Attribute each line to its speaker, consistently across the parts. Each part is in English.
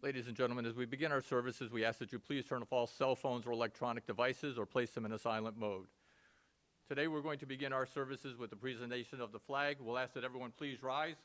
Speaker 1: Ladies and gentlemen, as we begin our services, we ask that you please turn off all cell phones or electronic devices or place them in a silent mode. Today we're going to begin our services with the presentation of the flag. We'll ask that everyone please rise.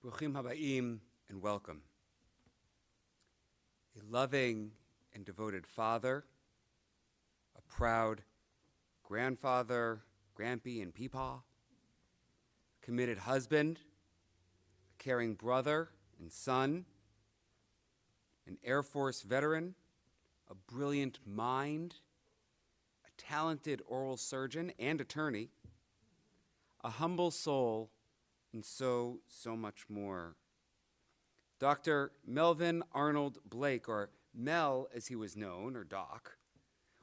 Speaker 2: Bruchim habayim and welcome. A loving and devoted father, a proud grandfather, grampy and peepaw, a committed husband, a caring brother and son, an Air Force veteran, a brilliant mind, a talented oral surgeon and attorney, a humble soul, and so much more. Dr. Melvyn Arnold Blake, or Mel as he was known, or Doc,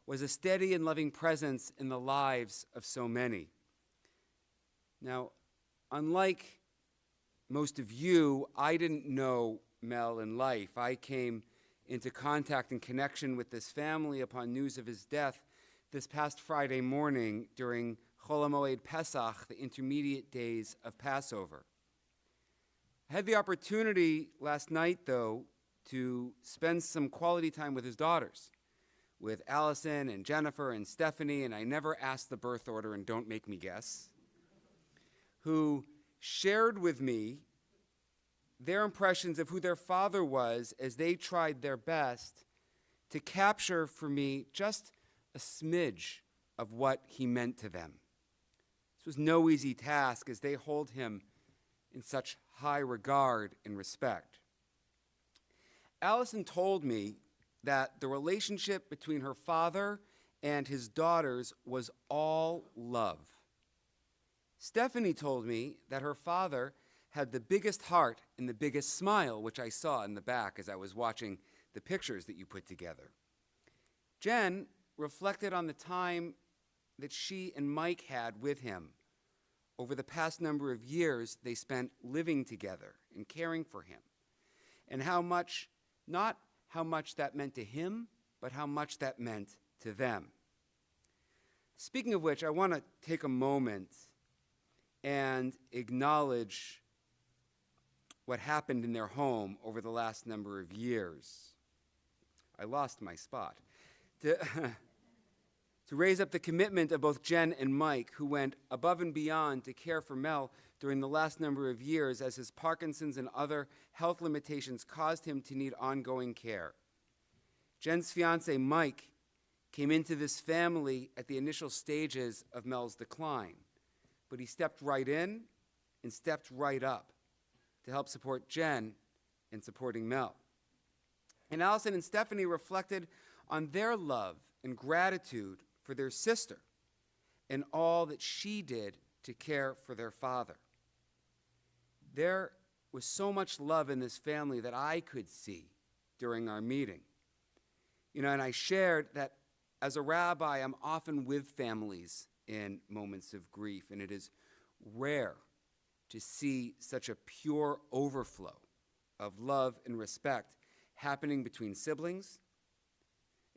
Speaker 2: was a steady and loving presence in the lives of so many. Now, unlike most of you, I didn't know Mel in life. I came into contact and connection with this family upon news of his death this past Friday morning during Chol HaMoed Pesach, the intermediate days of Passover. I had the opportunity last night, though, to spend some quality time with his daughters, with Allison and Jennifer and Stephanie, and I never asked the birth order, and don't make me guess, who shared with me their impressions of who their father was as they tried their best to capture for me just a smidge of what he meant to them. This was no easy task as they hold him in such high regard and respect. Allison told me that the relationship between her father and his daughters was all love. Stephanie told me that her father had the biggest heart and the biggest smile, which I saw in the back as I was watching the pictures that you put together. Jen reflected on the time that she and Mike had with him over the past number of years they spent living together and caring for him, and how much, not how much that meant to him, but how much that meant to them. Speaking of which, I want to take a moment and acknowledge what happened in their home over the last number of years. I lost my spot. To raise up the commitment of both Jen and Mike, who went above and beyond to care for Mel during the last number of years as his Parkinson's and other health limitations caused him to need ongoing care. Jen's fiance, Mike, came into this family at the initial stages of Mel's decline, but he stepped right in and stepped right up to help support Jen in supporting Mel. And Allison and Stephanie reflected on their love and gratitude for their sister and all that she did to care for their father. There was so much love in this family that I could see during our meeting. And I shared that as a rabbi, I'm often with families in moments of grief, and it is rare to see such a pure overflow of love and respect happening between siblings,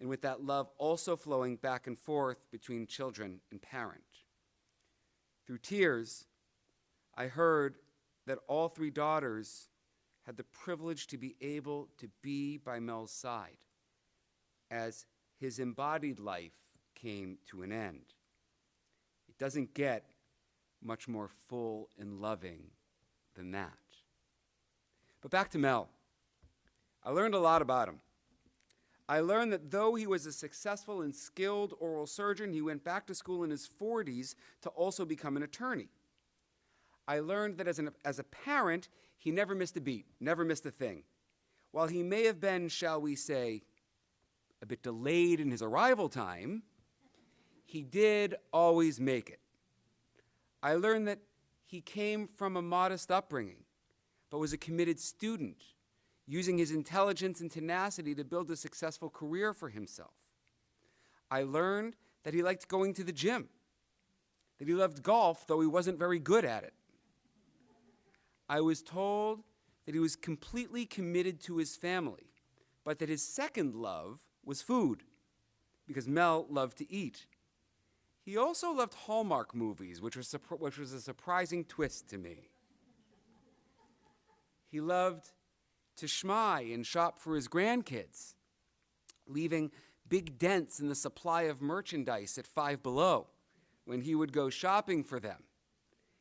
Speaker 2: and with that love also flowing back and forth between children and parent. Through tears, I heard that all three daughters had the privilege to be able to be by Mel's side as his embodied life came to an end. It doesn't get much more full and loving than that. But back to Mel. I learned a lot about him. I learned that though he was a successful and skilled oral surgeon, he went back to school in his 40s to also become an attorney. I learned that as a parent, he never missed a beat, never missed a thing. While he may have been, shall we say, a bit delayed in his arrival time, he did always make it. I learned that he came from a modest upbringing, but was a committed student, using his intelligence and tenacity to build a successful career for himself. I learned that he liked going to the gym, that he loved golf, though he wasn't very good at it. I was told that he was completely committed to his family, but that his second love was food, because Mel loved to eat. He also loved Hallmark movies, which was a surprising twist to me. He loved to schmai and shop for his grandkids, leaving big dents in the supply of merchandise at Five Below when he would go shopping for them.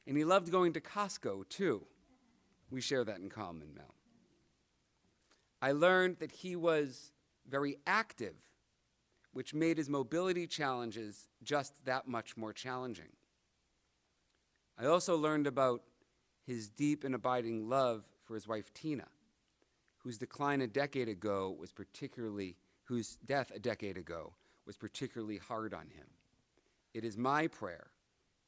Speaker 2: And he loved going to Costco, too. We share that in common, Mel. I learned that he was very active, which made his mobility challenges just that much more challenging. I also learned about his deep and abiding love for his wife, Tina, whose death a decade ago was particularly hard on him. It is my prayer,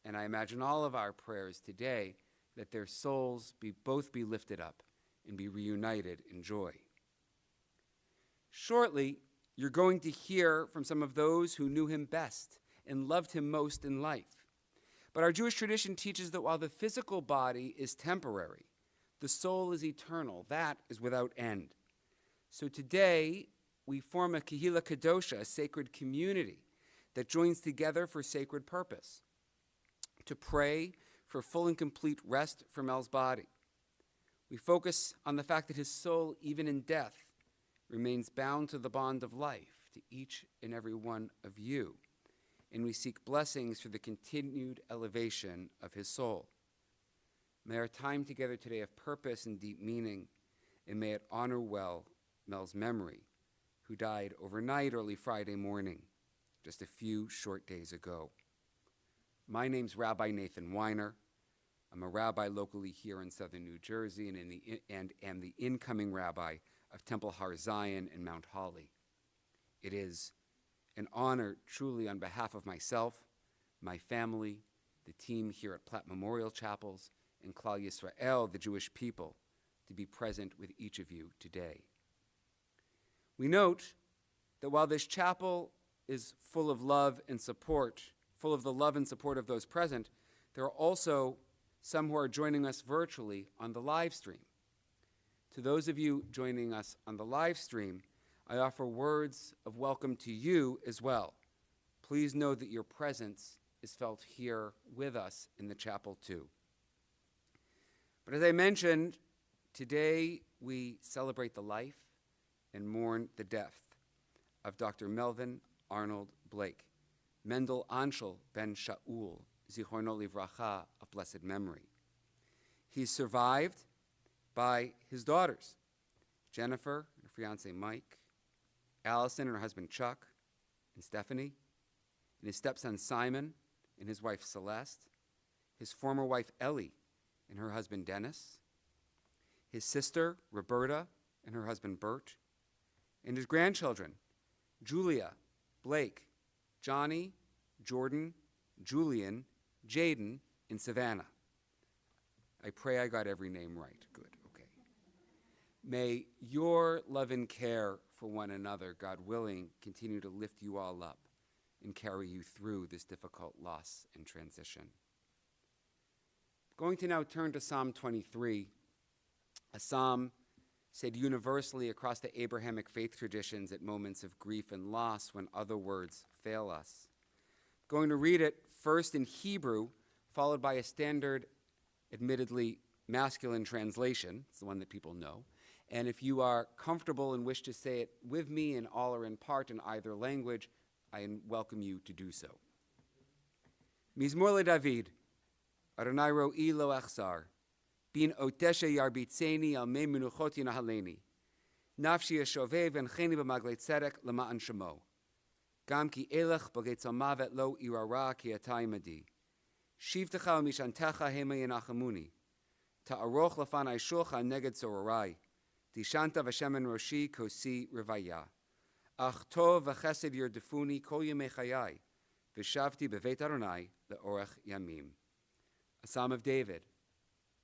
Speaker 2: and I imagine all of our prayers today, that their souls both be lifted up and be reunited in joy. Shortly, you're going to hear from some of those who knew him best and loved him most in life. But our Jewish tradition teaches that while the physical body is temporary, the soul is eternal. That is without end. So today, we form a Kehila Kadosha, a sacred community that joins together for sacred purpose, to pray for full and complete rest for Mel's body. We focus on the fact that his soul, even in death, remains bound to the bond of life, to each and every one of you. And we seek blessings for the continued elevation of his soul. May our time together today have purpose and deep meaning, and may it honor well Mel's memory, who died overnight early Friday morning, just a few short days ago. My name's Rabbi Nathan Weiner. I'm a rabbi locally here in southern New Jersey and am the incoming rabbi of Temple Har Zion in Mount Holly. It is an honor truly on behalf of myself, my family, the team here at Platt Memorial Chapels, and Klal Yisrael, the Jewish people, to be present with each of you today. We note that while this chapel is full of love and support, full of the love and support of those present, there are also some who are joining us virtually on the live stream. To those of you joining us on the live stream, I offer words of welcome to you as well. Please know that your presence is felt here with us in the chapel too. But as I mentioned, today we celebrate the life and mourn the death of Dr. Melvyn Arnold Blake, Mendel Anshel ben Shaul, Zichrono Livracha, of blessed memory. He's survived by his daughters, Jennifer and her fiancé Mike, Allison and her husband Chuck, and Stephanie, and his stepson Simon and his wife Celeste, his former wife Ellie and her husband Dennis, his sister Roberta and her husband Bert, and his grandchildren, Julia, Blake, Johnny, Jordan, Julian, Jaden, and Savannah. I pray I got every name right. Good, okay. May your love and care for one another, God willing, continue to lift you all up and carry you through this difficult loss and transition. I'm going to now turn to Psalm 23, a psalm said universally across the Abrahamic faith traditions at moments of grief and loss when other words fail us. I'm going to read it first in Hebrew, followed by a standard, admittedly masculine translation. It's the one that people know. And if you are comfortable and wish to say it with me in all or in part in either language, I welcome you to do so. Mizmor LeDavid, Adonai ro'i lo achzar, bin otesha yarbitzeni al me menuchot yinahaleni, nafshi yeshoveh v'encheni b'maglei tzedek lema'an shemo, gam ki elech b'geit mavet lo irara ki atay madi, shivtecha u'mishantecha hema yenachamuni, ta'aroch lefanai shulchan neged zorarai, Dishanta v'shemen roshi kosi rivaya. Ach tov v'chesed yerdefuni kol yemei chayai. V'shavti b'veit Adonai le'orech yamim. A Psalm of David.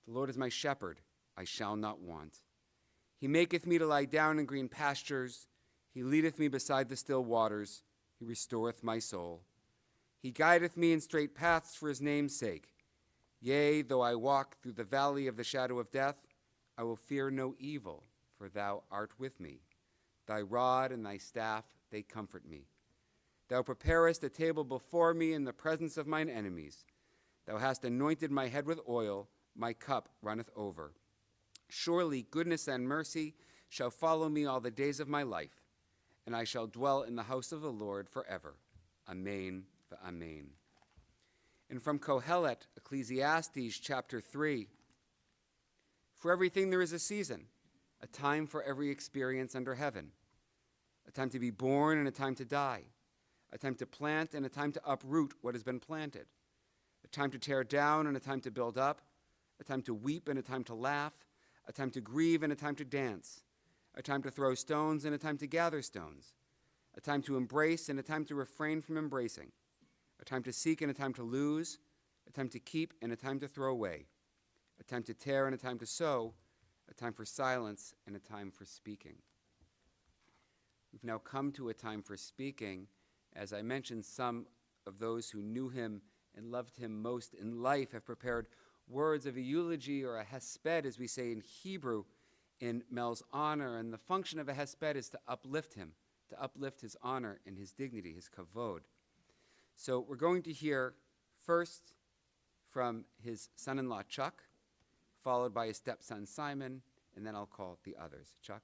Speaker 2: The Lord is my shepherd, I shall not want. He maketh me to lie down in green pastures. He leadeth me beside the still waters. He restoreth my soul. He guideth me in straight paths for his name's sake. Yea, though I walk through the valley of the shadow of death, I will fear no evil, for thou art with me. Thy rod and thy staff, they comfort me. Thou preparest a table before me in the presence of mine enemies. Thou hast anointed my head with oil, my cup runneth over. Surely goodness and mercy shall follow me all the days of my life, and I shall dwell in the house of the Lord forever. Amen v'amen. And from Kohelet, Ecclesiastes chapter 3, For everything there is a season, a time for every experience under heaven, a time to be born and a time to die, a time to plant and a time to uproot what has been planted, a time to tear down and a time to build up, a time to weep and a time to laugh, a time to grieve and a time to dance, a time to throw stones and a time to gather stones, a time to embrace and a time to refrain from embracing, a time to seek and a time to lose, a time to keep and a time to throw away, a time to tear and a time to sow, a time for silence and a time for speaking. We've now come to a time for speaking. As I mentioned, some of those who knew him and loved him most in life have prepared words of a eulogy, or a hesped, as we say in Hebrew, in Mel's honor. And the function of a hesped is to uplift him, to uplift his honor and his dignity, his kavod. So we're going to hear first from his son-in-law, Chuck, followed by his stepson, Simon, and then I'll call the others. Chuck?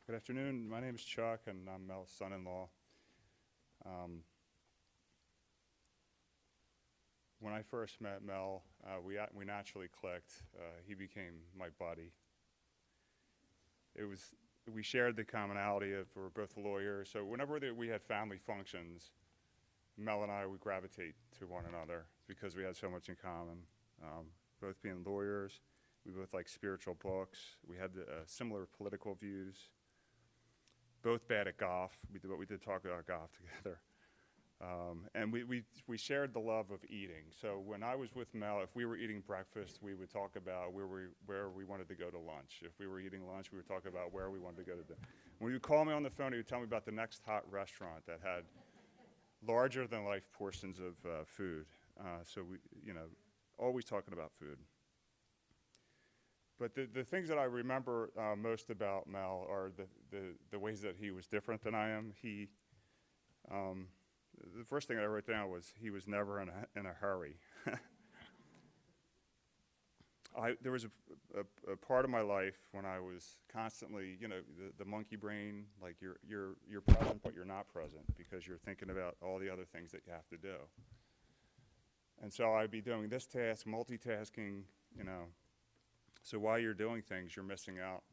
Speaker 3: Good afternoon. My name is Chuck, and I'm Mel's son-in-law. When I first met Mel, we naturally clicked. He became my buddy. We shared the commonality of we're both lawyers, so whenever we had family functions, Mel and I would gravitate to one another because we had so much in common. Both being lawyers, we both like spiritual books. We had similar political views. Both bad at golf. We did talk about golf together. And we shared the love of eating. So when I was with Mel, if we were eating breakfast, we would talk about where we wanted to go to lunch. If we were eating lunch, we would talk about where we wanted to go to dinner. When he would call me on the phone, he would tell me about the next hot restaurant that had larger-than-life portions of food. So we, always talking about food. But the things that I remember most about Mel are the ways that he was different than I am. The first thing I wrote down was he was never in a hurry. There was a part of my life when I was constantly, the monkey brain, like you're present but you're not present because you're thinking about all the other things that you have to do. And so I'd be doing this task, multitasking, So while you're doing things, you're missing out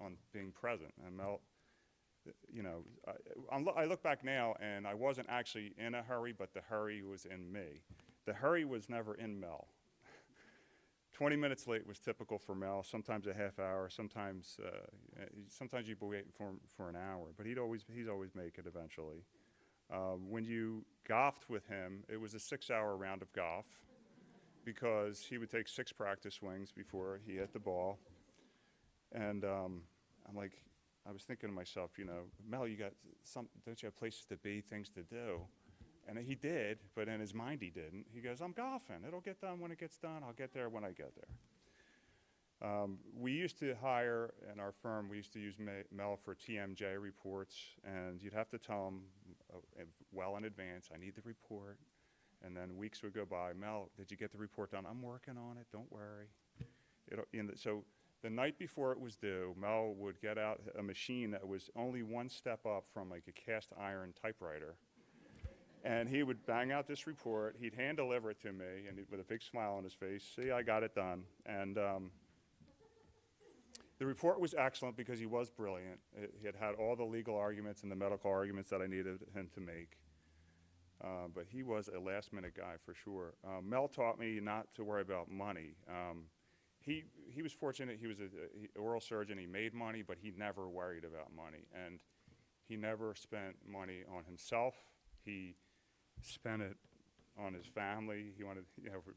Speaker 3: on being present. And Mel, I look back now, and I wasn't actually in a hurry, but the hurry was in me. The hurry was never in Mel. 20 minutes late was typical for Mel, sometimes a half hour, sometimes you'd be waiting for an hour, but he'd always make it eventually. When you golfed with him, it was a 6-hour round of golf, because he would take 6 practice swings before he hit the ball. And I was thinking to myself, Mel, don't you have places to be, things to do? And he did, but in his mind he didn't. He goes, I'm golfing. It'll get done when it gets done. I'll get there when I get there. We used to hire, in our firm, we used to use Mel for TMJ reports, and you'd have to tell him well in advance, I need the report. And then weeks would go by. Mel, did you get the report done? I'm working on it. Don't worry. So the night before it was due, Mel would get out a machine that was only one step up from like a cast iron typewriter. And he would bang out this report. He'd hand deliver it to me, and with a big smile on his face, see, I got it done. And the report was excellent because he was brilliant. He had all the legal arguments and the medical arguments that I needed him to make. But he was a last-minute guy for sure. Mel taught me not to worry about money. He was fortunate. He was an oral surgeon. He made money, but he never worried about money. And he never spent money on himself. He spent it on his family. He wanted,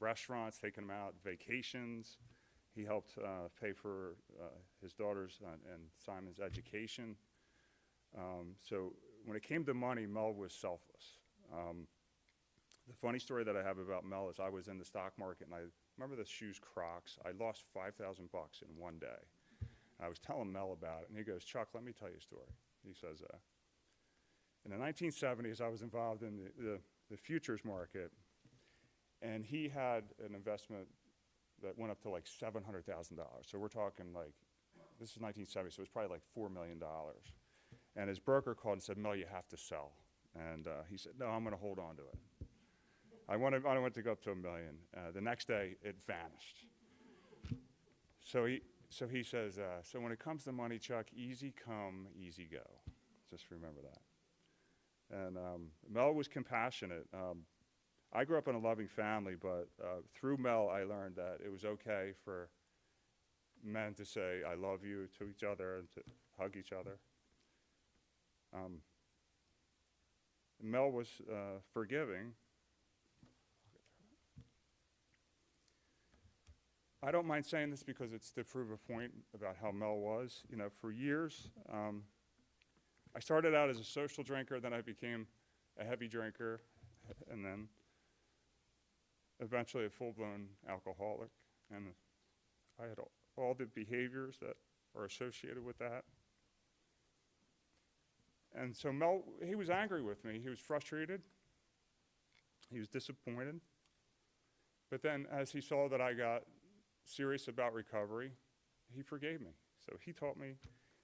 Speaker 3: restaurants, taking them out, vacations. He helped pay for his daughter's and Simon's education. So when it came to money, Mel was selfless. The funny story that I have about Mel is I was in the stock market, and I remember the shoes Crocs. I lost $5,000 in one day. I was telling Mel about it, and he goes, Chuck, let me tell you a story. He says, in the 1970s, I was involved in the futures market, and he had an investment that went up to like $700,000. So we're talking like This is 1970, so it was probably like $4 million. And his broker called and said, Mel, you have to sell. And he said, no, I'm going to hold on to it. I wanted to go up to $1 million. The next day, it vanished. So he says, so when it comes to money, Chuck, easy come, easy go. Just remember that. And Mel was compassionate. I grew up in a loving family, but through Mel, I learned that it was okay for men to say, I love you to each other and to hug each other. Mel was forgiving. I don't mind saying this because it's to prove a point about how Mel was. You know, for years, I started out as a social drinker, then I became a heavy drinker, and then eventually a full-blown alcoholic. And I had all the behaviors that are associated with that. And so Mel, he was angry with me. He was frustrated. He was disappointed. But then as he saw that I got serious about recovery, he forgave me. So he taught me.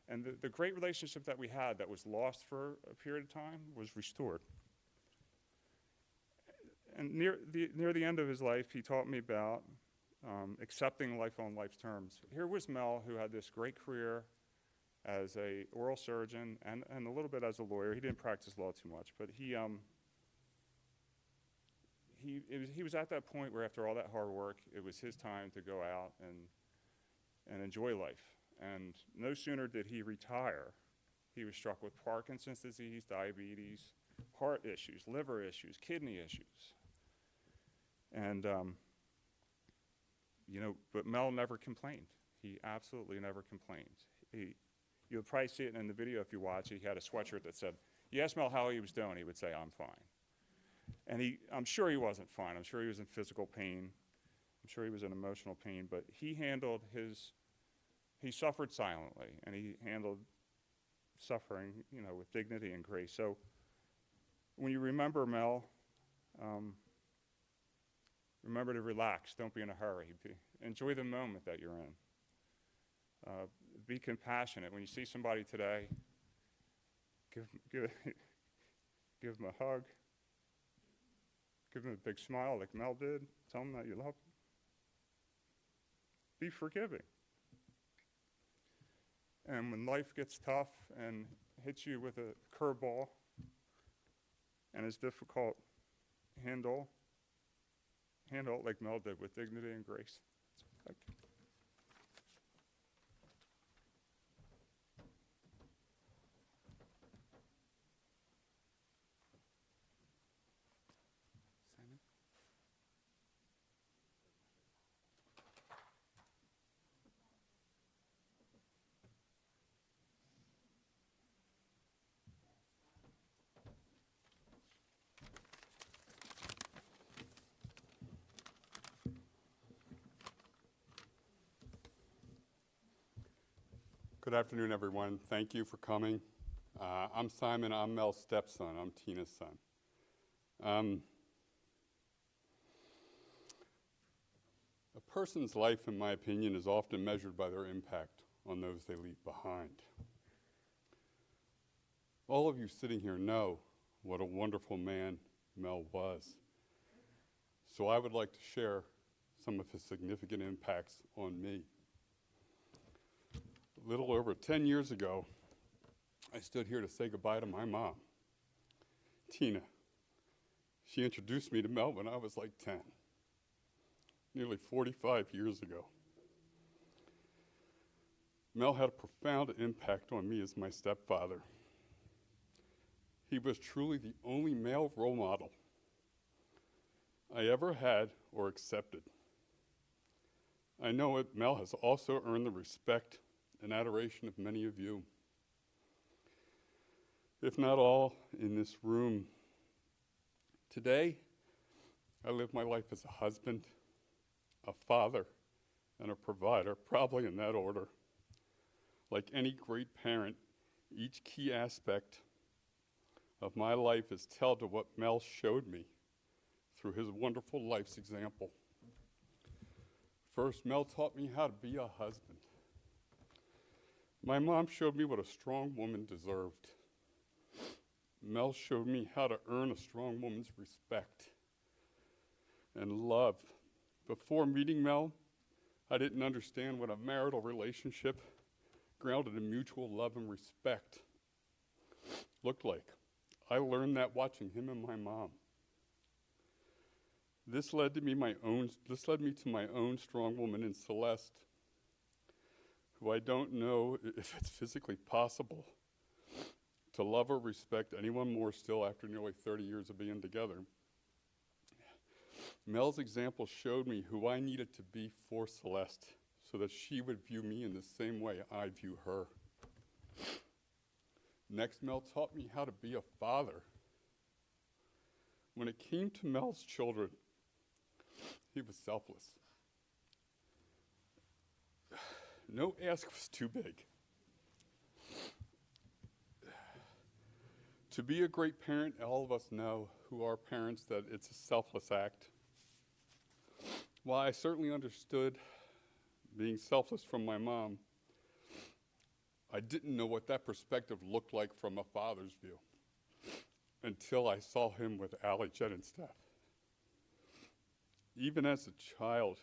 Speaker 3: And the great relationship that we had that was lost for a period of time was restored. And near the end of his life, he taught me about accepting life on life's terms. Here was Mel, who had this great career as a oral surgeon and a little bit as a lawyer. He didn't practice law too much, but he was at that point where after all that hard work, it was his time to go out and enjoy life. And no sooner did he retire, he was struck with Parkinson's disease, diabetes, heart issues, liver issues, kidney issues. And, you know, but Mel never complained. He absolutely never complained. You'll probably see it in the video if you watch it. He had a sweatshirt that said, you ask Mel how he was doing, he would say, I'm fine. And I'm sure he wasn't fine. I'm sure he was in physical pain. I'm sure he was in emotional pain, but he suffered silently, and he handled suffering, you know, with dignity and grace. So when you remember Mel, remember to relax. Don't be in a hurry. Enjoy the moment that you're in. Be compassionate. When you see somebody today, give them a hug. Give them a big smile like Mel did. Tell them that you love them. Be forgiving. And when life gets tough and hits you with a curveball and is difficult, handle it like Mel did, with dignity and grace. Thank you.
Speaker 2: Simon?
Speaker 4: Good afternoon, everyone. Thank you for coming. I'm Simon. I'm Mel's stepson. I'm Tina's son. A person's life, in my opinion, is often measured by their impact on those they leave behind. All of you sitting here know what a wonderful man Mel was. So I would like to share some of his significant impacts on me. A little over 10 years ago, I stood here to say goodbye to my mom, Tina. She introduced me to Mel when I was like 10, nearly 45 years ago. Mel had a profound impact on me as my stepfather. He was truly the only male role model I ever had or accepted. I know it, Mel has also earned the respect and adoration of many of you, if not all in this room. Today, I live my life as a husband, a father, and a provider, probably in that order. Like any great parent, each key aspect of my life is held to what Mel showed me through his wonderful life's example. First, Mel taught me how to be a husband. My mom showed me what a strong woman deserved. Mel showed me how to earn a strong woman's respect and love. Before meeting Mel, I didn't understand what a marital relationship grounded in mutual love and respect looked like. I learned that watching him and my mom. This led me to my own strong woman in Celeste, who I don't know if it's physically possible to love or respect anyone more still after nearly 30 years of being together. Mel's example showed me who I needed to be for Celeste so that she would view me in the same way I view her. Next, Mel taught me how to be a father. When it came to Mel's children, he was selfless. No ask was too big. To be a great parent, all of us know who are parents that it's a selfless act. While I certainly understood being selfless from my mom, I didn't know what that perspective looked like from a father's view until I saw him with Allie, Jen, and Steph. Even as a child,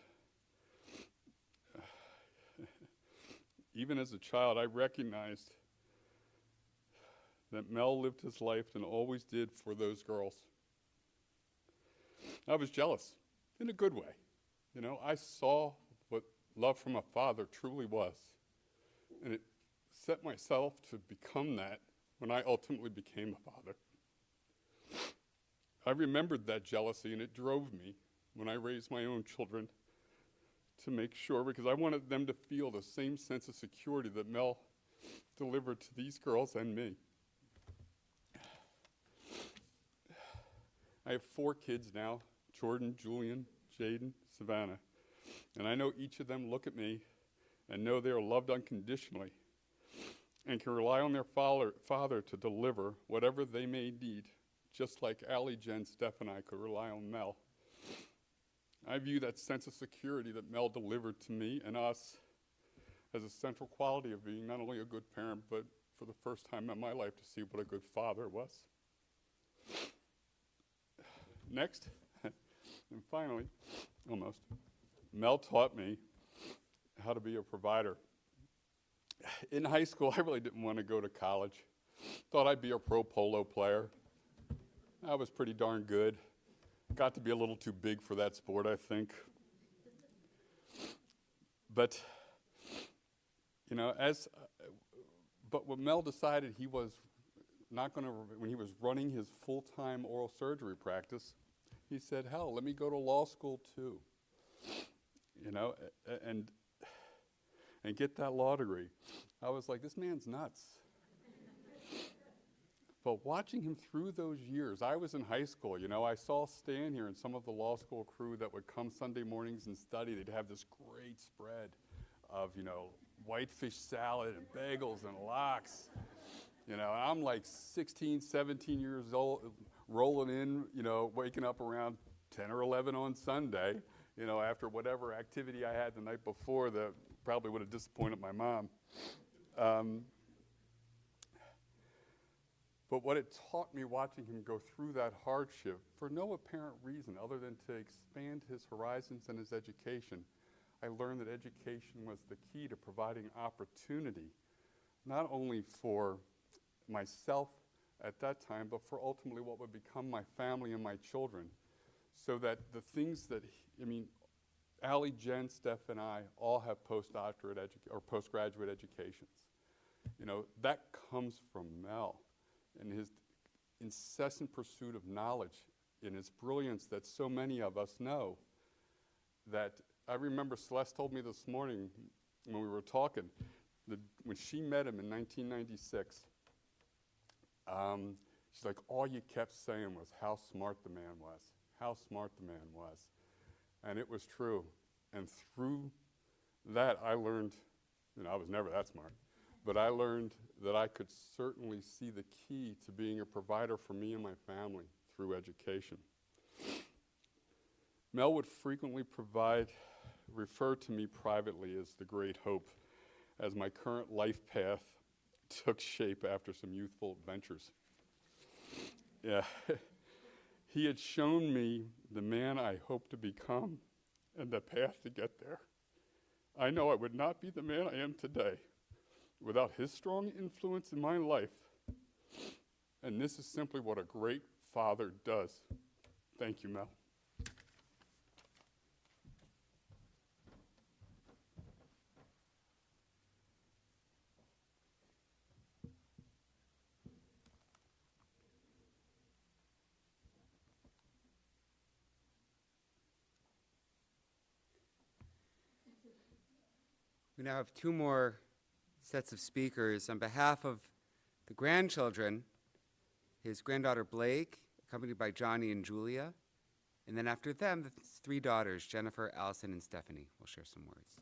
Speaker 4: I recognized that Mel lived his life and always did for those girls. I was jealous in a good way. You know, I saw what love from a father truly was, and it set myself to become that when I ultimately became a father. I remembered that jealousy, and it drove me when I raised my own children to make sure, because I wanted them to feel the same sense of security that Mel delivered to these girls and me. I have 4 kids now, Jordan, Julian, Jaden, Savannah, and I know each of them look at me and know they are loved unconditionally and can rely on their father to deliver whatever they may need, just like Allie, Jen, Steph, and I could rely on Mel. I view that sense of security that Mel delivered to me and us as a central quality of being not only a good parent, but for the first time in my life to see what a good father was. Next, and finally, almost, Mel taught me how to be a provider. In high school, I really didn't want to go to college. Thought I'd be a pro polo player. I was pretty darn good. Got to be a little too big for that sport, I think. But, you know, but when Mel decided he was not going to, when he was running his full-time oral surgery practice, he said, hell, let me go to law school too, you know, and get that law degree. I was like, this man's nuts. But watching him through those years, I was in high school, you know, I saw Stan here and some of the law school crew that would come Sunday mornings and study. They'd have this great spread of, you know, whitefish salad and bagels and lox. You know, I'm like 16, 17 years old, rolling in, you know, waking up around 10 or 11 on Sunday, you know, after whatever activity I had the night before that probably would have disappointed my mom. But what it taught me watching him go through that hardship, for no apparent reason other than to expand his horizons and his education, I learned that education was the key to providing opportunity, not only for myself at that time, but for ultimately what would become my family and my children. So that the things that, Allie, Jen, Steph, and I all have postgraduate educations. You know, that comes from Mel and his incessant pursuit of knowledge and his brilliance that so many of us know. That I remember Celeste told me this morning when we were talking, that when she met him in 1996, she's like, all you kept saying was how smart the man was, how smart the man was. And it was true. And through that, I learned, I was never that smart, but I learned that I could certainly see the key to being a provider for me and my family through education. Mel would frequently refer to me privately as the Great Hope, as my current life path took shape after some youthful adventures. Yeah, he had shown me the man I hoped to become and the path to get there. I know I would not be the man I am today without his strong influence in my life. And this is simply what a great father does. Thank you, Mel.
Speaker 2: We now have two more sets of speakers. On behalf of the grandchildren, his granddaughter Blake, accompanied by Johnny and Julia, and then after them, the three daughters, Jennifer, Allison, and Stephanie, will share some words.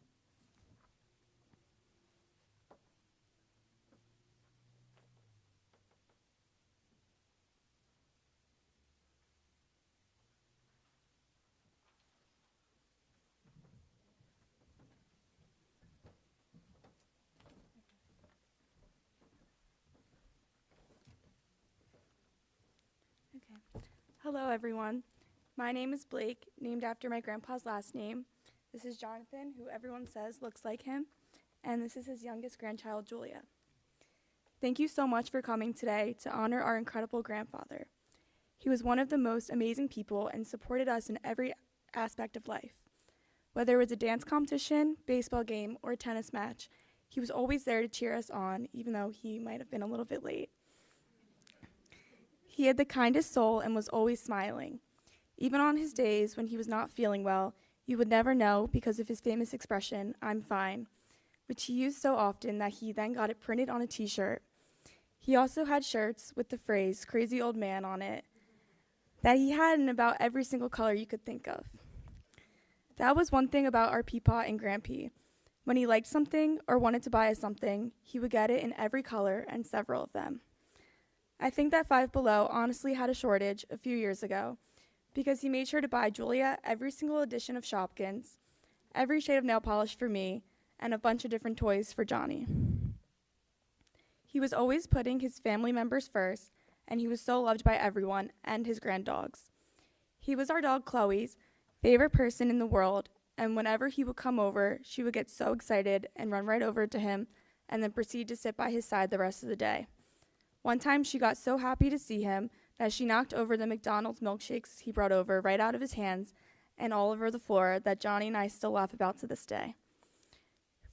Speaker 5: Okay. Hello, everyone. My name is Blake, named after my grandpa's last name. This is Jonathan, who everyone says looks like him, and this is his youngest grandchild, Julia. Thank you so much for coming today to honor our incredible grandfather. He was one of the most amazing people and supported us in every aspect of life. Whether it was a dance competition, baseball game, or a tennis match, he was always there to cheer us on, even though he might have been a little bit late. He had the kindest soul and was always smiling. Even on his days when he was not feeling well, you would never know because of his famous expression, "I'm fine," which he used so often that he then got it printed on a t-shirt. He also had shirts with the phrase, "crazy old man" on it, that he had in about every single color you could think of. That was one thing about our Peapot and Grandpa. When he liked something or wanted to buy us something, he would get it in every color and several of them. I think that Five Below honestly had a shortage a few years ago because he made sure to buy Julia every single edition of Shopkins, every shade of nail polish for me, and a bunch of different toys for Johnny. He was always putting his family members first, and he was so loved by everyone and his grand dogs. He was our dog Chloe's favorite person in the world, and whenever he would come over, she would get so excited and run right over to him and then proceed to sit by his side the rest of the day. One time she got so happy to see him that she knocked over the McDonald's milkshakes he brought over right out of his hands and all over the floor that Johnny and I still laugh about to this day.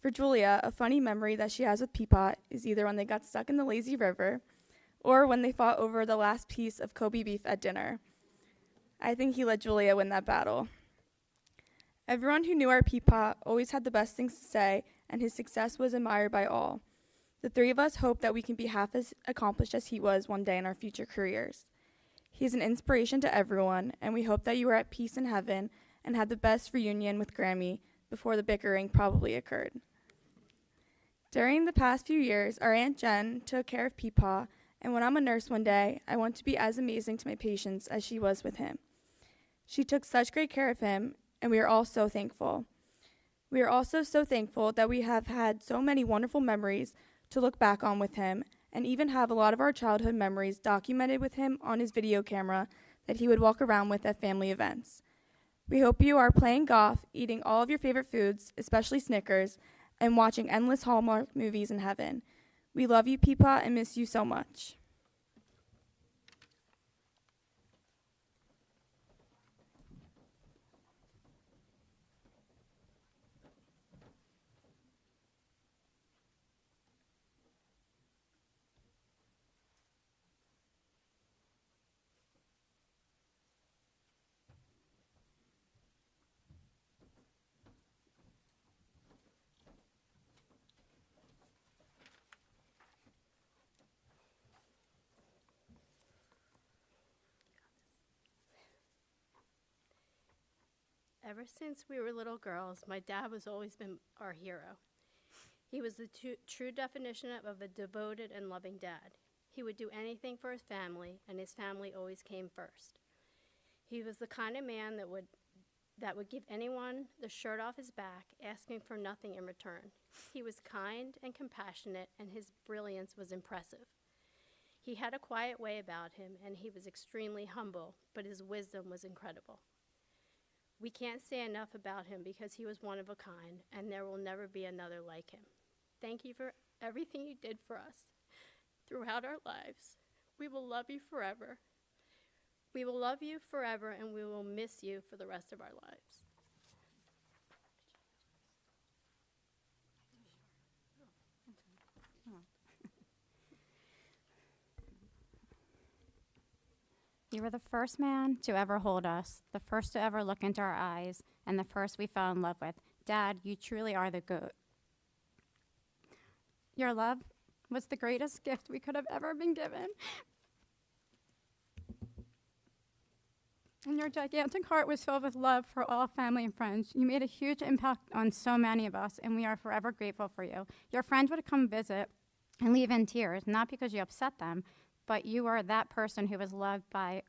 Speaker 5: For Julia, a funny memory that she has with Peapot is either when they got stuck in the lazy river or when they fought over the last piece of Kobe beef at dinner. I think he let Julia win that battle. Everyone who knew our Peapot always had the best things to say, and his success was admired by all. The three of us hope that we can be half as accomplished as he was one day in our future careers. He is an inspiration to everyone, and we hope that you are at peace in heaven and had the best reunion with Grammy before the bickering probably occurred. During the past few years, our Aunt Jen took care of Peapot, and when I'm a nurse one day, I want to be as amazing to my patients as she was with him. She took such great care of him, and we are all so thankful. We are also so thankful that we have had so many wonderful memories to look back on with him, and even have a lot of our childhood memories documented with him on his video camera that he would walk around with at family events. We hope you are playing golf, eating all of your favorite foods, especially Snickers, and watching endless Hallmark movies in heaven. We love you, Peapot, and miss you so much.
Speaker 6: Ever since we were little girls, my dad has always been our hero. He was the true definition of a devoted and loving dad. He would do anything for his family, and his family always came first. He was the kind of man that would that would give anyone the shirt off his back, asking for nothing in return. He was kind and compassionate, and his brilliance was impressive. He had a quiet way about him, and he was extremely humble, but his wisdom was incredible. We can't say enough about him because he was one of a kind, and there will never be another like him. Thank you for everything you did for us throughout our lives. We will love you forever. We will love you forever, and we will miss you for the rest of our lives.
Speaker 7: You were the first man to ever hold us, the first to ever look into our eyes, and the first we fell in love with. Dad, you truly are the GOAT. Your love was the greatest gift we could have ever been given. And your gigantic heart was filled with love for all family and friends. You made a huge impact on so many of us, and we are forever grateful for you. Your friends would come visit and leave in tears, not because you upset them, but you were that person who was loved by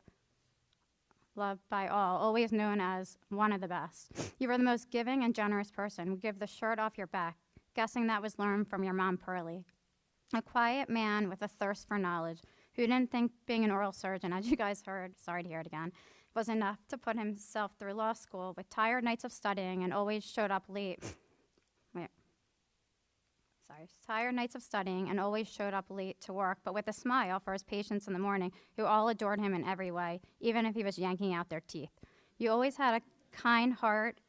Speaker 7: all, always known as one of the best. You were the most giving and generous person. Would give the shirt off your back, guessing that was learned from your mom, Pearlie. A quiet man with a thirst for knowledge, who didn't think being an oral surgeon, as you guys heard, sorry to hear it again, was enough to put himself through law school with tired nights of studying and always showed up late. Tired nights of studying and always showed up late to work, but with a smile for his patients in the morning, who all adored him in every way, even if he was yanking out their teeth. You always had a kind heart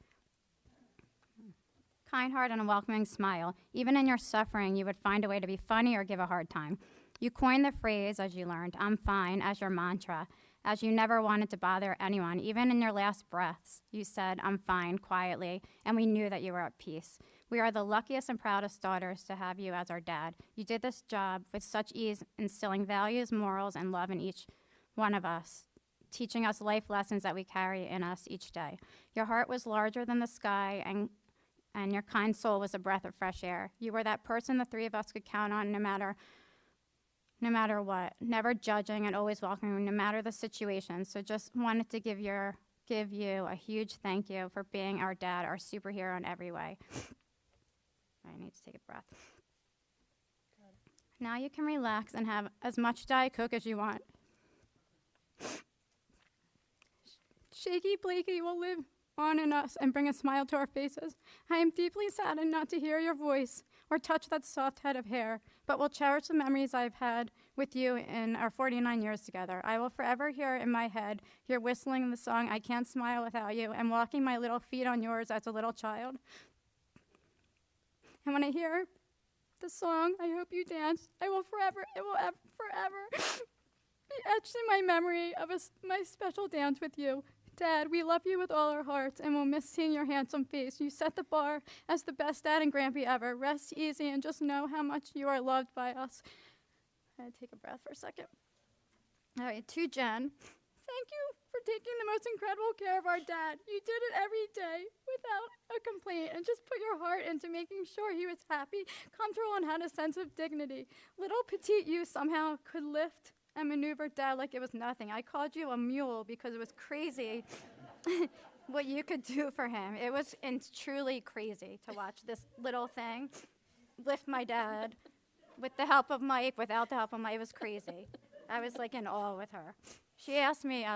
Speaker 7: and a welcoming smile. Even in your suffering, you would find a way to be funny or give a hard time. You coined the phrase, as you learned, "I'm fine," as your mantra, as you never wanted to bother anyone. Even in your last breaths, you said, "I'm fine," quietly, and we knew that you were at peace. We are the luckiest and proudest daughters to have you as our dad. You did this job with such ease, instilling values, morals, and love in each one of us, teaching us life lessons that we carry in us each day. Your heart was larger than the sky, and your kind soul was a breath of fresh air. You were that person the three of us could count on no matter what, never judging and always welcoming no matter the situation. So just wanted to give you a huge thank you for being our dad, our superhero in every way. I need to take a breath. Now you can relax and have as much Diet Coke as you want. Shaky Blakey will live on in us and bring a smile to our faces. I am deeply saddened not to hear your voice or touch that soft head of hair, but will cherish the memories I've had with you in our 49 years together. I will forever hear in my head your whistling the song "I Can't Smile Without You" and walking my little feet on yours as a little child. And when I hear the song, "I Hope You Dance," it will forever be etched in my memory of my special dance with you. Dad, we love you with all our hearts and will miss seeing your handsome face. You set the bar as the best dad and grandpa ever. Rest easy and just know how much you are loved by us. I'm going to take a breath for a second. All right, to Jen, thank you for taking the most incredible care of our dad. You did it every day without a complaint and just put your heart into making sure he was happy, comfortable, and had a sense of dignity. Little petite you somehow could lift and maneuver Dad like it was nothing. I called you a mule because it was crazy what you could do for him. It was truly crazy to watch this little thing lift my dad with the help of Mike, without the help of Mike. It was crazy. I was like in awe with her. She asked me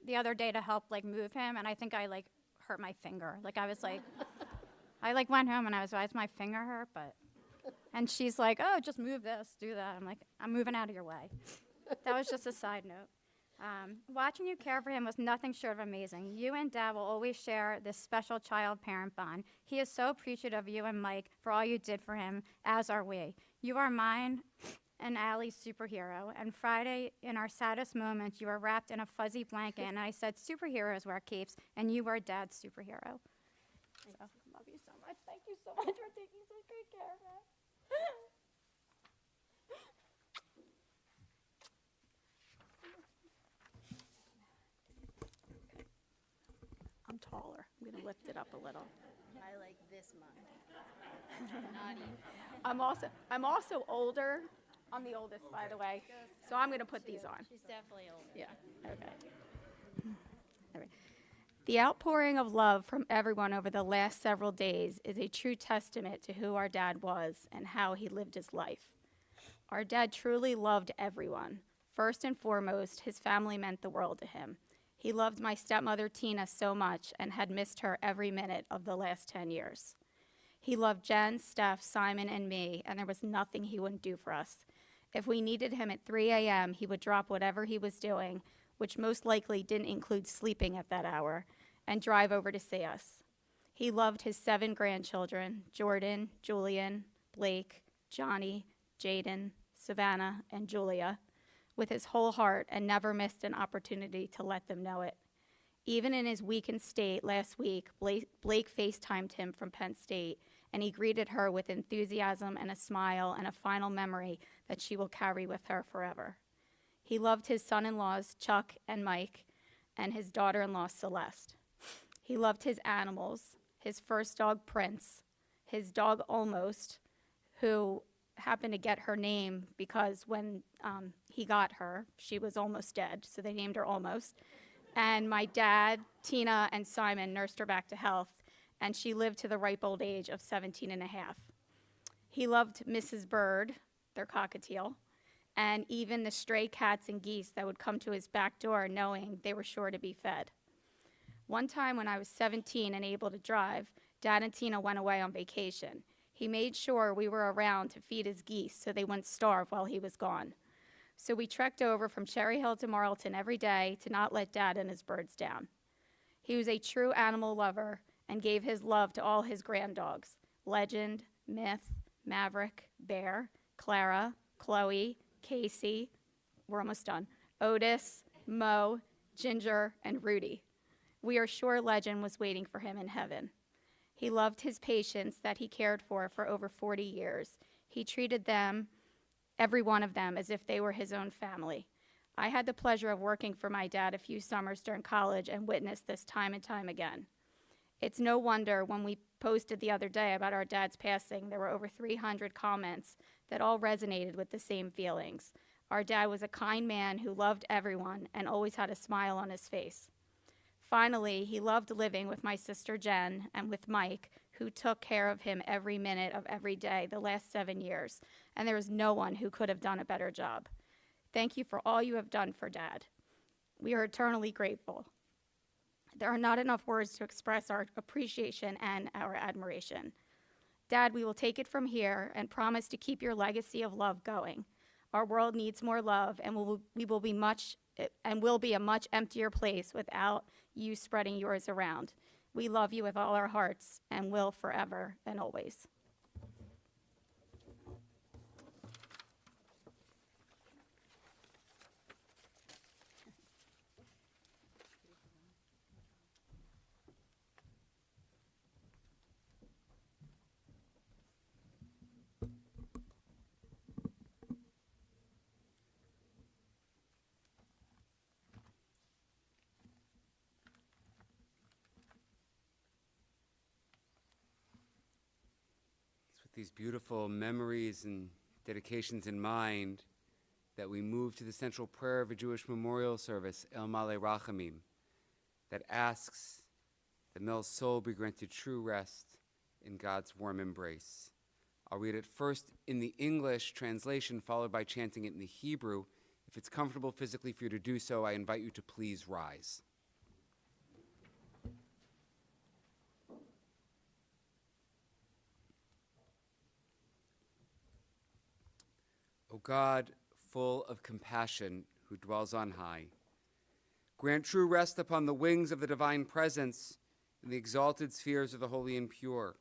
Speaker 7: the other day to help move him, and I think I hurt my finger. I was like, I went home and I was, why does my finger hurt? And she's like, "Oh, just move this, do that." I'm like, "I'm moving out of your way." That was just a side note. Watching you care for him was nothing short of amazing. You and Dad will always share this special child-parent bond. He is so appreciative of you and Mike for all you did for him, as are we. You are mine and Allie's superhero. And Friday, in our saddest moments, you were wrapped in a fuzzy blanket, and I said superheroes wear capes, and you were Dad's superhero. So, love you so much. Thank you so much for taking such great care of him.
Speaker 6: I'm taller. I'm going to lift it up a little. I like this much. Not even. I'm also older. I'm the oldest, by the way. So I'm going to put these on.
Speaker 8: She's definitely older.
Speaker 6: Yeah. Okay. All right.
Speaker 8: The outpouring of love from everyone over the last several days is a true testament to who our dad was and how he lived his life. Our dad truly loved everyone. First and foremost, his family meant the world to him. He loved my stepmother Tina so much and had missed her every minute of the last 10 years. He loved Jen, Steph, Simon, and me, and there was nothing he wouldn't do for us. If we needed him at 3 a.m., he would drop whatever he was doing, which most likely didn't include sleeping at that hour, and drive over to see us. He loved his 7 grandchildren, Jordan, Julian, Blake, Johnny, Jaden, Savannah, and Julia, with his whole heart and never missed an opportunity to let them know it. Even in his weakened state last week, Blake FaceTimed him from Penn State, and he greeted her with enthusiasm and a smile and a final memory that she will carry with her forever. He loved his son-in-laws, Chuck and Mike, and his daughter-in-law, Celeste. He loved his animals, his first dog, Prince, his dog, Almost, who happened to get her name because when he got her, she was almost dead, so they named her Almost. And my dad, Tina, and Simon nursed her back to health, and she lived to the ripe old age of 17 and a half. He loved Mrs. Bird, their cockatiel, and even the stray cats and geese that would come to his back door knowing they were sure to be fed. One time when I was 17 and able to drive, Dad and Tina went away on vacation. He made sure we were around to feed his geese so they wouldn't starve while he was gone. So we trekked over from Cherry Hill to Marlton every day to not let Dad and his birds down. He was a true animal lover and gave his love to all his grand dogs, Legend, Myth, Maverick, Bear, Clara, Chloe, Casey, we're almost done, Otis, Mo, Ginger, and Rudy. We are sure Legend was waiting for him in heaven. He loved his patients that he cared for over 40 years. He treated them, every one of them, as if they were his own family. I had the pleasure of working for my dad a few summers during college and witnessed this time and time again. It's no wonder when we posted the other day about our dad's passing, there were over 300 comments that all resonated with the same feelings. Our dad was a kind man who loved everyone and always had a smile on his face. Finally, he loved living with my sister Jen and with Mike, who took care of him every minute of every day the last 7 years, and there is no one who could have done a better job. Thank you for all you have done for Dad. We are eternally grateful. There are not enough words to express our appreciation and our admiration. Dad, we will take it from here and promise to keep your legacy of love going. Our world needs more love, and will be a much emptier place without you spreading yours around. We love you with all our hearts and will forever and always.
Speaker 2: These beautiful memories and dedications in mind that we move to the central prayer of a Jewish memorial service, El Male Rachamim, that asks that Mel's soul be granted true rest in God's warm embrace. I'll read it first in the English translation, followed by chanting it in the Hebrew. If it's comfortable physically for you to do so, I invite you to please rise. O God, full of compassion, who dwells on high, grant true rest upon the wings of the divine presence in the exalted spheres of the holy and pure,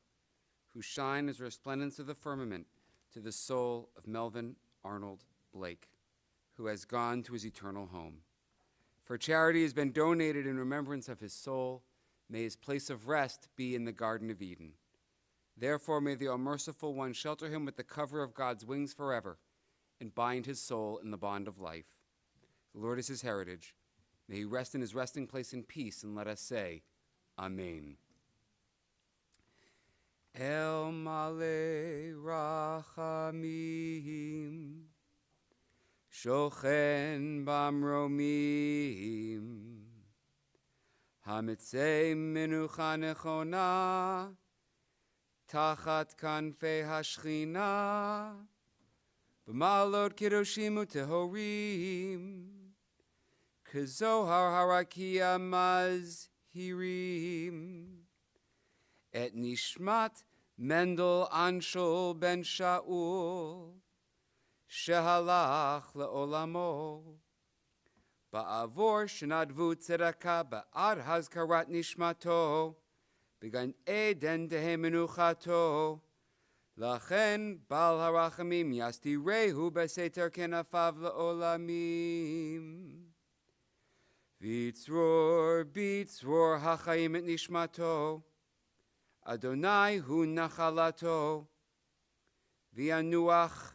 Speaker 2: who shine as resplendence of the firmament to the soul of Melvyn Arnold Blake, who has gone to his eternal home. For charity has been donated in remembrance of his soul. May his place of rest be in the Garden of Eden. Therefore, may the all-merciful one shelter him with the cover of God's wings forever, and bind his soul in the bond of life. The Lord is his heritage. May he rest in his resting place in peace, and let us say, Amen. El Male Rachamim, Shochen Bamromim, Hamitzei menucha nechona, tachat kanfei hashchina, b'malot kidoshim utehorim, kezohar harakia mazhirim, et nishmat Mendel Anshul ben Shaul, shehalach le'olamo, ba'avor shenadvu tzedakah ba'ad hazkarat nishmato, began eden dehe menuchato, lachen bal harachamim yasti rehu beseter kenafav le'olamim. Vitzror hachayim et nishmato, Adonai hu nachalato, v'yanuach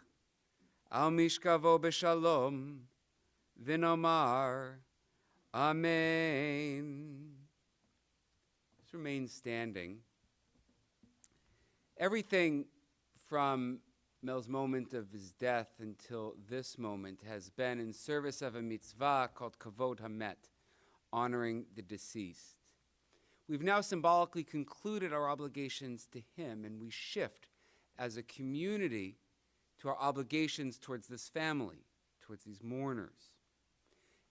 Speaker 2: al mishkavo b'shalom, v'nomar, Amen. Let's remain standing. Everything from Mel's moment of his death until this moment has been in service of a mitzvah called Kavod Hamet, honoring the deceased. We've now symbolically concluded our obligations to him, and we shift as a community to our obligations towards this family, towards these mourners.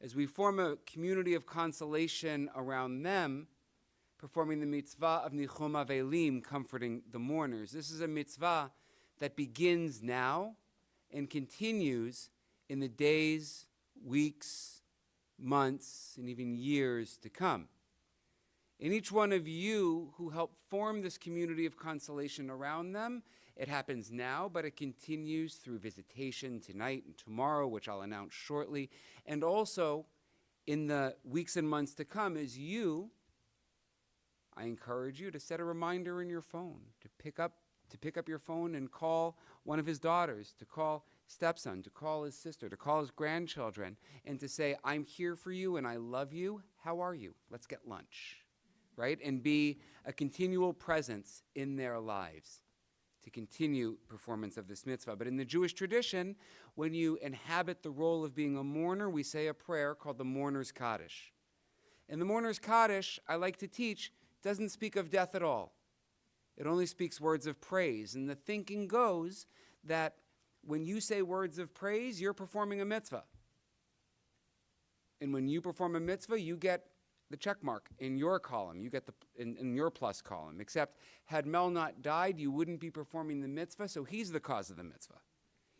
Speaker 2: As we form a community of consolation around them, performing the mitzvah of Nichum Avelim, comforting the mourners. This is a mitzvah that begins now and continues in the days, weeks, months, and even years to come. And each one of you who help form this community of consolation around them, it happens now, but it continues through visitation tonight and tomorrow, which I'll announce shortly, and also in the weeks and months to come as I encourage you to set a reminder in your phone, to pick up your phone and call one of his daughters, to call stepson, to call his sister, to call his grandchildren, and to say, I'm here for you and I love you. How are you? Let's get lunch. Right? And be a continual presence in their lives to continue performance of this mitzvah. But in the Jewish tradition, when you inhabit the role of being a mourner, we say a prayer called the Mourner's Kaddish. And the Mourner's Kaddish, I like to teach, doesn't speak of death at all. It only speaks words of praise. And the thinking goes that when you say words of praise, you're performing a mitzvah. And when you perform a mitzvah, you get the check mark in your column. You get in your plus column. Except had Mel not died, you wouldn't be performing the mitzvah, so he's the cause of the mitzvah.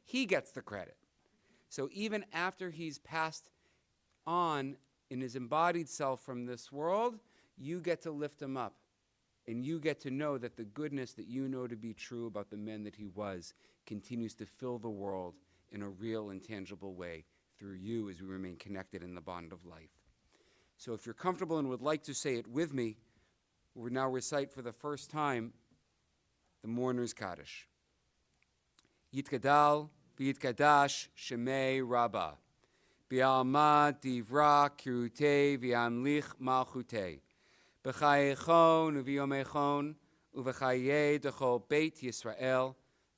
Speaker 2: He gets the credit. So even after he's passed on in his embodied self from this world, you get to lift him up. And you get to know that the goodness that you know to be true about the man that he was continues to fill the world in a real and tangible way through you as we remain connected in the bond of life. So if you're comfortable and would like to say it with me, we'll now recite for the first time the Mourner's Kaddish. Yitkadal v'yitkadash shemei Rabbah, bi'alma divra kirutei v'yamlich malchutei, b'chayechon u'v'yomechon u'v'chayei d'chol beit Yisrael,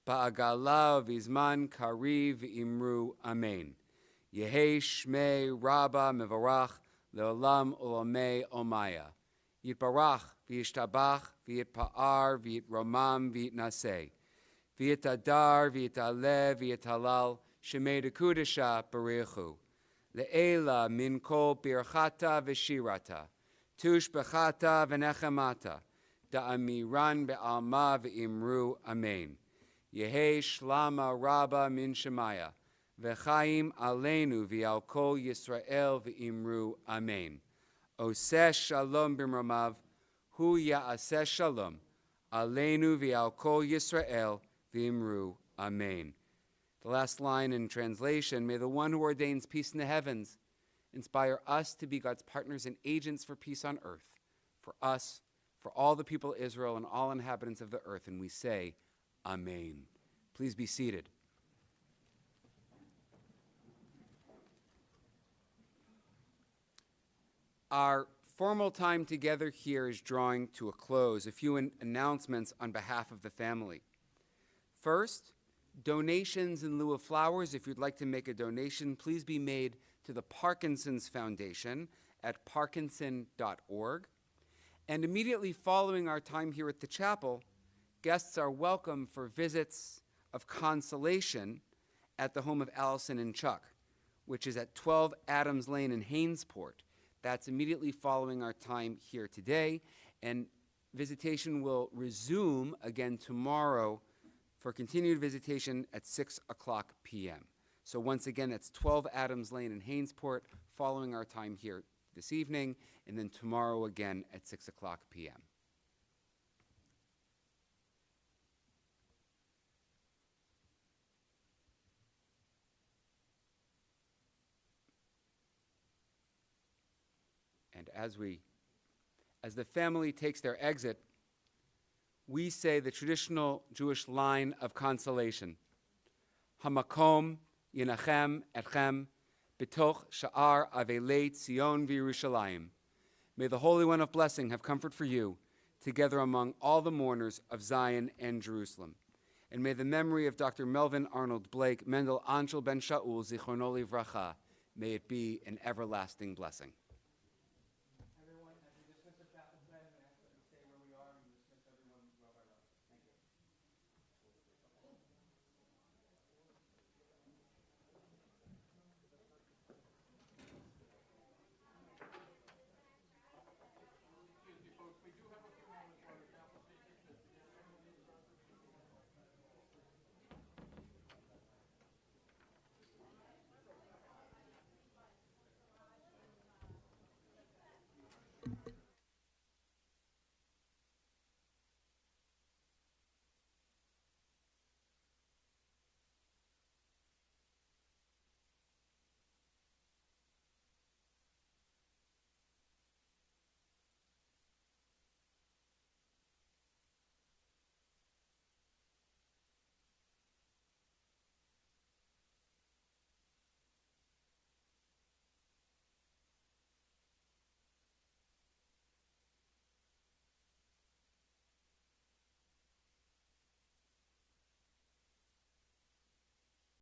Speaker 2: ba'agala v'izman kari v'imru amen. Yehei shmei Rabbah mevarach le'olam olamei omaya. Yitbarach v'yishtabach v'yitpa'ar v'yitromam v'yitnaseh. V'yitadar v'yitale v'yitalal shemei dekudesha barichu. Le'ela min kol birchata v'shirata. Tush bechata v'nechemata. Da'amiran be'alma v'imru amen. Yehei shlama Rabbah min shemaya. V'chaim aleinu v'al kol Yisrael v'imru amen. Oseh shalom b'mramav, hu ya'aseh shalom, aleinu v'al kol Yisrael v'imru amen. The last line in translation, may the one who ordains peace in the heavens inspire us to be God's partners and agents for peace on earth, for us, for all the people of Israel and all inhabitants of the earth, and we say, amen. Please be seated. Our formal time together here is drawing to a close. A few announcements on behalf of the family. First, donations in lieu of flowers. If you'd like to make a donation, please be made to the Parkinson's Foundation at parkinson.org. And immediately following our time here at the chapel, guests are welcome for visits of consolation at the home of Allison and Chuck, which is at 12 Adams Lane in Hainesport. That's immediately following our time here today, and visitation will resume again tomorrow for continued visitation at 6 o'clock p.m. So once again, that's 12 Adams Lane in Hainesport, following our time here this evening, and then tomorrow again at 6 o'clock p.m. And as the family takes their exit, we say the traditional Jewish line of consolation. Hamakom yinachem etchem b'toch sha'ar avelei Tzion v'Yerushalayim. May the Holy One of Blessing have comfort for you, together among all the mourners of Zion and Jerusalem. And may the memory of Dr. Melvyn Arnold Blake Mendel Anshel Ben Shaul Zichrono Livracha, may it be an everlasting blessing.